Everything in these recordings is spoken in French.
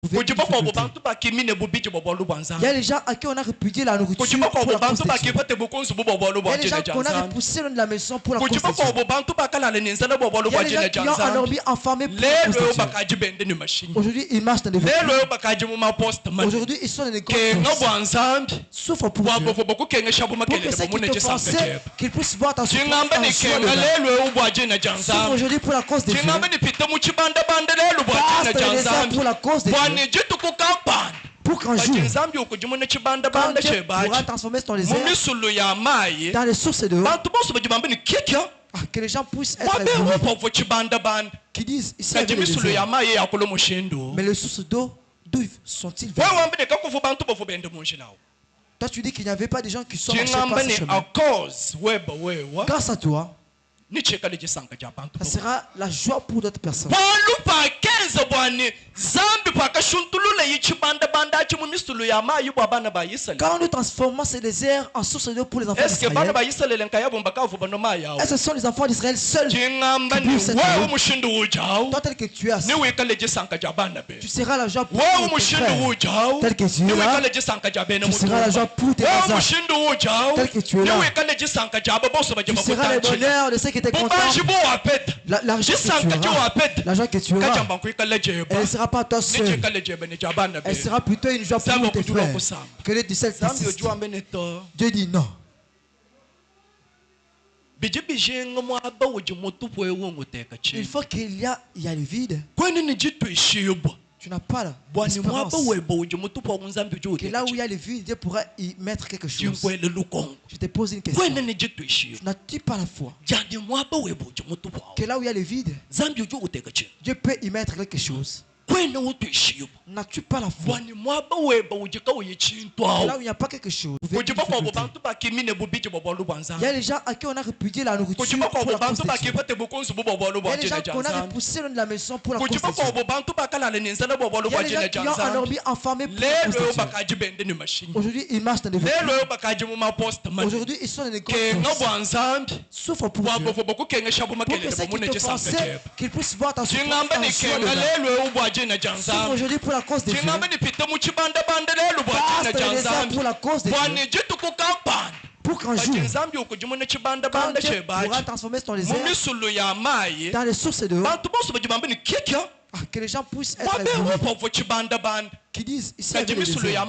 Il y a des gens à qui on a répudié la nourriture pour la cause des dieux. Il y a des gens qu'on a repoussé de la maison pour la cause des dieux. Il y a des gens qui ont endormi, enfermé pour la cause des dieux. Aujourd'hui, ils marchent dans des vêtements. Aujourd'hui, ils sont dans des grandes choses. Souffre pour Dieu. Pour que ceux qui te pensaient qu'ils puissent voir ta souffrance en soi. Souffre aujourd'hui pour la cause des dieux. Passe les airs pour la cause des dieux. Pour qu'un jour, quand Dieu pourra transformer ton désert dans les sources d'eau, que les gens puissent être évolués, qui disent ici il y avait le désert. Mais les sources d'eau, d'où sont-ils venus? Toi tu dis qu'il n'y avait pas de gens qui sont marchés par ce chemin. Grâce à toi, ça sera la joie pour d'autres personnes. Quand nous transformons ces déserts en source d'eau pour les enfants d'Israël, est-ce que ce sont les enfants d'Israël seuls qui peuvent cette eau? Toi tel que tu es, tu seras la joie pour tes frères. Tel que tu es, tu seras la joie pour tes voisins. Tel que tu es là, tu seras le bonheur de ceux qui étaient contents. La joie que tu auras, elle ne sera pas toi seul. Elle sera plutôt une joie pour tes frères. Que les disciples persistent. Dieu dit non. Il faut qu'il y a le vide. Tu n'as pas l'espérance que là où il y a le vide, Dieu pourra y mettre quelque chose. Je te pose une question. Tu n'as-tu pas la foi que là où il y a le vide, Dieu peut y mettre quelque chose? N'as-tu pas la foi que là où il n'y a pas quelque chose? Il y a des gens à qui on a répudié la nourriture pour la cause des dieux. Il y a des gens qu'on a repoussé de la maison pour la cause des dieux. Il y a des gens qui ont endormi, enfermé pour la cause des dieux. Aujourd'hui, ils marchent dans des vêtements. Aujourd'hui, ils sont dans des grandes choses. Souffre pour Dieu. Pour que ceux qui te pensaient qu'ils puissent voir ta souffrance en soi. Souffre aujourd'hui pour la cause des dieux. Passe les airs pour la cause des dieux. Pour qu'un jour, quand Dieu pourra transformer ton désert dans les sources d'eau, que les gens puissent être évolués, qui disent ici il y avait le désert.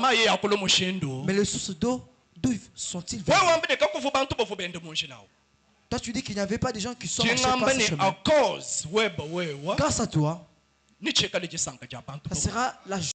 Mais les sources d'eau, d'où sont-ils venus? Toi tu dis qu'il n'y avait pas de gens qui sont marchés par ce chemin. Grâce à toi, ça sera la joie